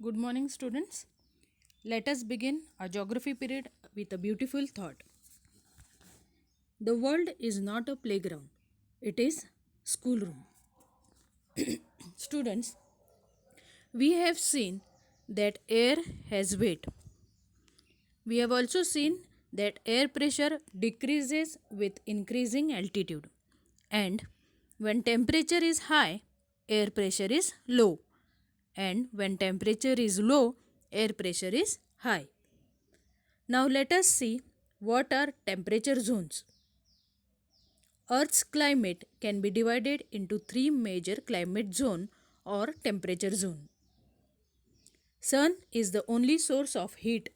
Good morning, students. Let us begin our geography period with a beautiful thought. The world is not a playground, it is schoolroom. Students, we have seen that air has weight. We have also seen that air pressure decreases with increasing altitude. And when temperature is high, air pressure is low. And when temperature is low, air pressure is high. Now let us see what are temperature zones. Earth's climate can be divided into three major climate zone or temperature zone. Sun is the only source of heat.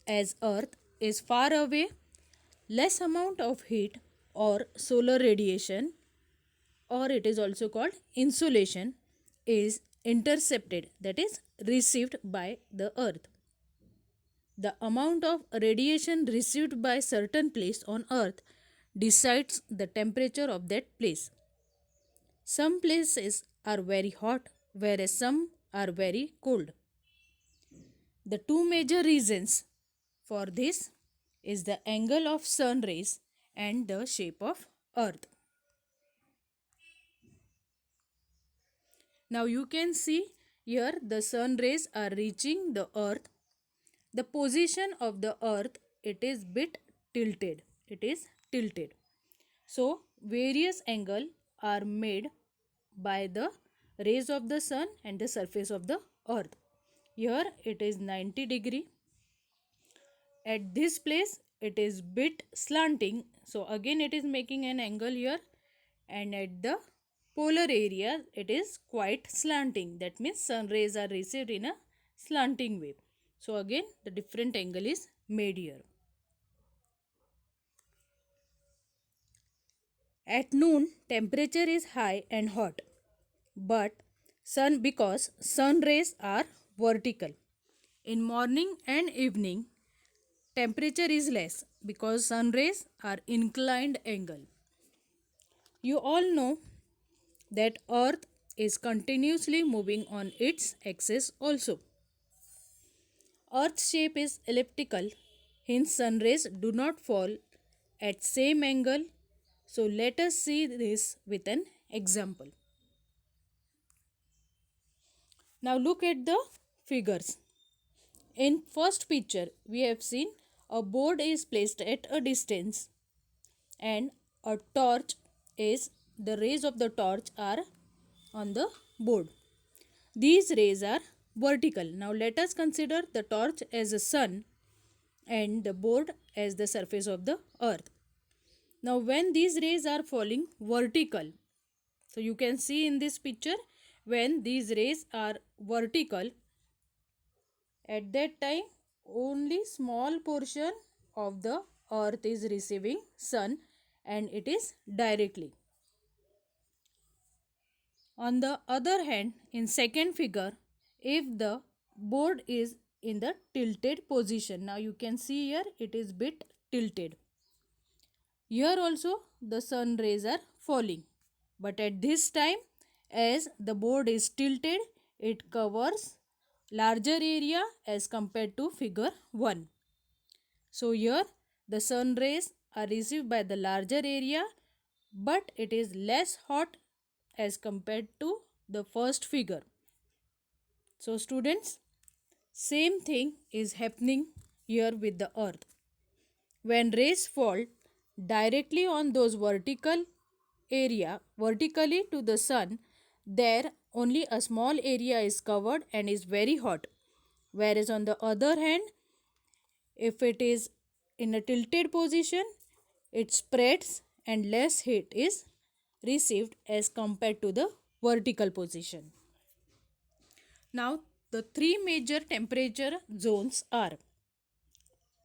As Earth is far away, less amount of heat or solar radiation, or it is also called insolation, is intercepted, that is received by the Earth. The amount of radiation received by certain place on Earth decides the temperature of that place. Some places are very hot, whereas some are very cold. The two major reasons for this is the angle of sun rays and the shape of Earth. Now you can see here the sun rays are reaching the Earth. The position of the Earth, it is bit tilted. It is tilted. So various angle are made by the rays of the sun and the surface of the earth. Here it is 90 degree. At this place it is bit slanting. So again it is making an angle here, and at the polar area it is quite slanting. That means sun rays are received in a slanting way. So again the different angle is made here. At noon temperature is high and hot, but because sun rays are vertical. In morning and evening temperature is less because sun rays are inclined angle. You all know that earth is continuously moving on its axis also. Earth's shape is elliptical, hence sun rays do not fall at same angle. So let us see this with an example. Now look at the figures. In first picture we have seen a board is placed at a distance and a torch is, the rays of the torch are on the board. These rays are vertical. Now let us consider the torch as a sun and the board as the surface of the earth. Now when these rays are falling vertical, so you can see in this picture, when these rays are vertical, at that time only small portion of the earth is receiving sun and it is directly. On the other hand, in second figure, if the board is in the tilted position, now you can see here it is bit tilted. Here also the sun rays are falling, but at this time as the board is tilted, it covers larger area as compared to figure 1. So here the sun rays are received by the larger area, but it is less hot as compared to the first figure. So students, same thing is happening here with the earth. When rays fall directly on those vertically to the sun, there only a small area is covered and is very hot. Whereas on the other hand, if it is in a tilted position, it spreads and less heat is received as compared to the vertical position. Now the three major temperature zones are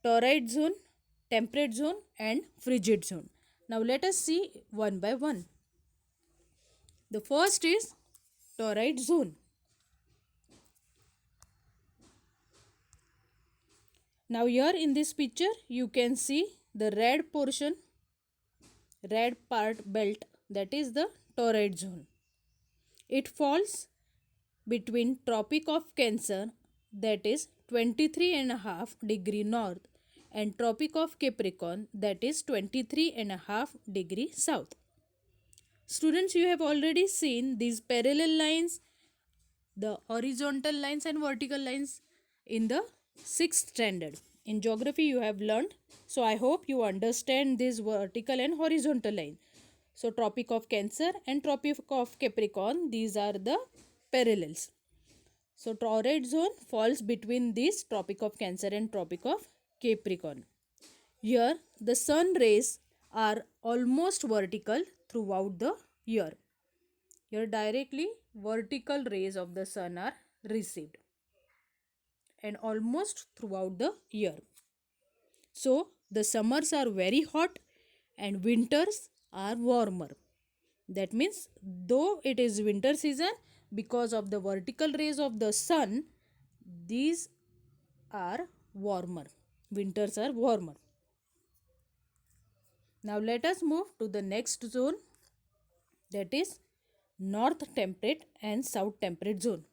torrid zone, temperate zone and frigid zone. Now let us see one by one. The first is torrid zone. Now here in this picture you can see the red portion, red part belt, that is the torrid zone. It falls between Tropic of Cancer, that is 23.5 degree north, and Tropic of Capricorn, that is 23.5 degree south. Students, you have already seen these parallel lines, the horizontal lines and vertical lines in the 6th standard. In geography you have learned. So I hope you understand this vertical and horizontal line. So Tropic of Cancer and Tropic of Capricorn, these are the parallels. So torrid zone falls between this Tropic of Cancer and Tropic of Capricorn. Here the sun rays are almost vertical throughout the year. Here directly vertical rays of the sun are received and almost throughout the year. So the summers are very hot and winters are warmer. That means though it is winter season, because of the vertical rays of the sun, these are warmer. Winters are warmer. Now let us move to the next zone, that is north temperate and south temperate zone.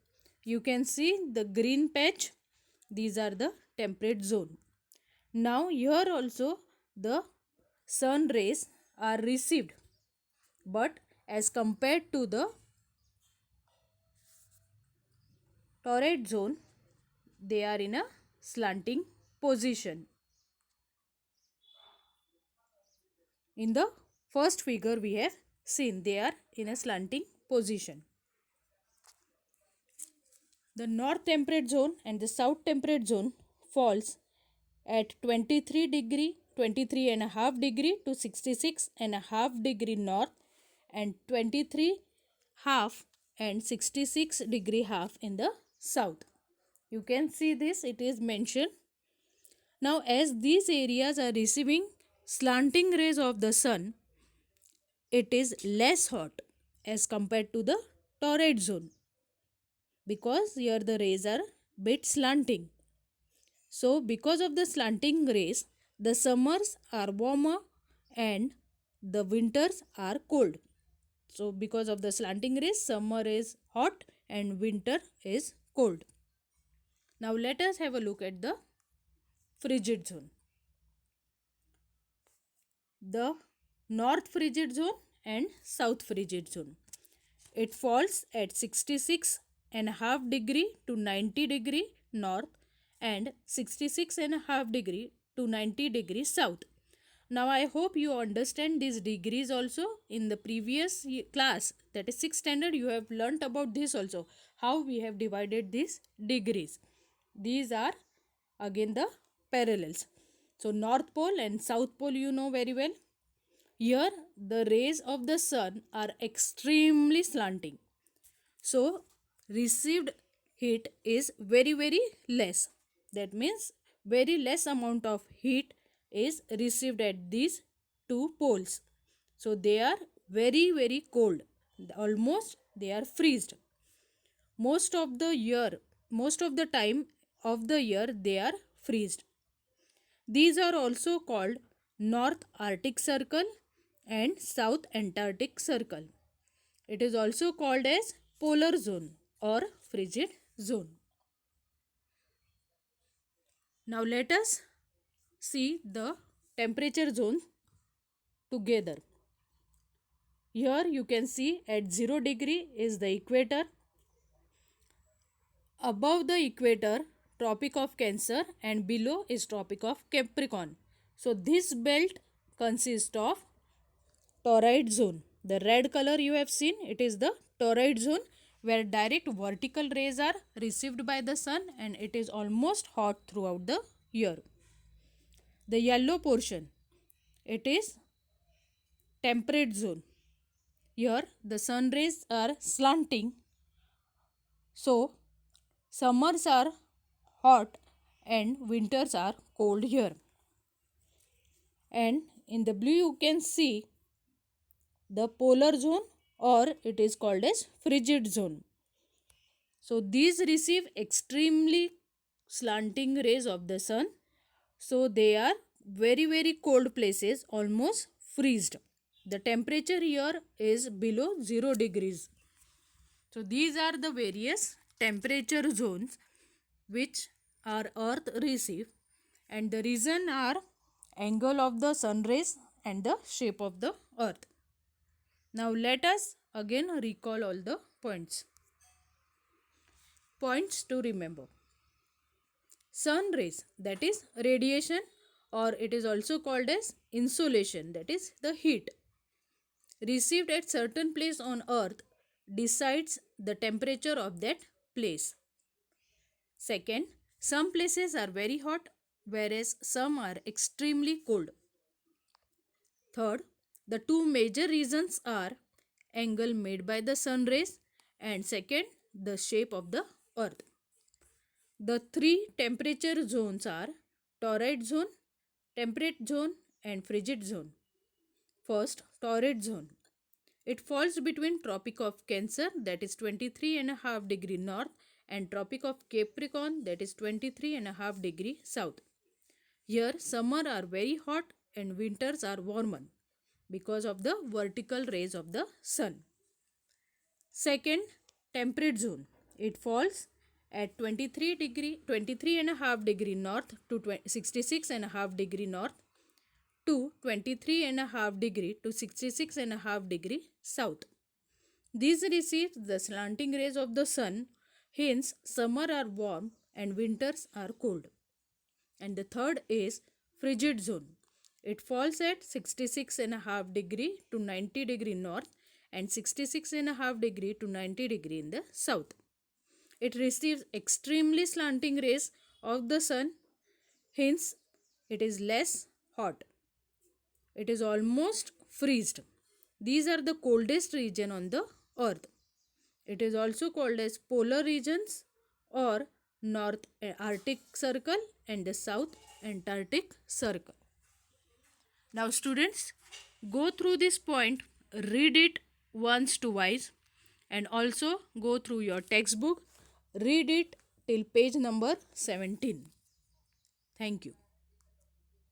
You can see the green patch, these are the temperate zone. Now here also the sun rays are received, but as compared to the torrid zone, they are in a slanting position. In the first figure we have seen they are in a slanting position. The north temperate zone and the south temperate zone falls at 23 and a half degree to 66 and a half degree north, and 23 half and 66 degree half in the south. You can see this, it is mentioned. Now as these areas are receiving slanting rays of the sun, it is less hot as compared to the torrid zone, because here the rays are bit slanting. So because of the slanting rays, the summers are warmer and the winters are cold. So because of the slanting rays, summer is hot and winter is cold. Now let us have a look at the frigid zone. The north frigid zone and south frigid zone. It falls at 66 and a half degree to 90 degree north and 66 and a half degree to 90 degree south. Now I hope you understand these degrees also. In the previous class, that is 6th standard, you have learnt about this also, how we have divided these degrees. These are again the parallels. So north pole and south pole you know very well. Here the rays of the sun are extremely slanting. So received heat is very less. That means very less amount of heat is received at these two poles. So they are very cold. Almost they are freezed. Most of the time of the year they are freezed. These are also called North Arctic Circle and South Antarctic Circle. It is also called as polar zone or frigid zone. Now let us see the temperature zones together. Here you can see at 0 degree is the equator. Above the equator, Tropic of Cancer, and below is Tropic of Capricorn. So this belt consists of torrid zone. The red color you have seen, it is the torrid zone, where direct vertical rays are received by the sun and it is almost hot throughout the year. The yellow portion, it is temperate zone. Here the sun rays are slanting, so summers are hot and winters are cold here. And in the blue you can see the polar zone, or it is called as frigid zone. So these receive extremely slanting rays of the sun. So they are very cold places, almost freezed. The temperature here is below 0 degrees. So these are the various temperature zones which our earth receive, and the reason are angle of the sun rays and the shape of the earth. Now let us again recall all the points. Points to remember. Sun rays, that is radiation, or it is also called as insolation, that is the heat, received at certain place on earth decides the temperature of that place. Second, some places are very hot whereas some are extremely cold. Third, the two major reasons are angle made by the sun rays, and second, the shape of the earth. The three temperature zones are torrid zone, temperate zone, and frigid zone. First, torrid zone. It falls between Tropic of Cancer, that is 23.5 degree north, and Tropic of Capricorn, that is 23.5 degree south. Here summer are very hot and winters are warmer because of the vertical rays of the sun. Second, temperate zone. It falls at 23.5 degree north to 66.5 degree north to 23.5 degree to 66.5 degree south. These receive the slanting rays of the sun, hence summer are warm and winters are cold. And the third is frigid zone. It falls at 66.5 degree to 90 degree north and 66.5 degree to 90 degree in the south. It receives extremely slanting rays of the sun, hence it is less hot. It is almost freezed. These are the coldest region on the earth. It is also called as polar regions or North Arctic Circle and the South Antarctic Circle. Now students, go through this point, read it once twice, and also go through your textbook, read it till page number 17. Thank you.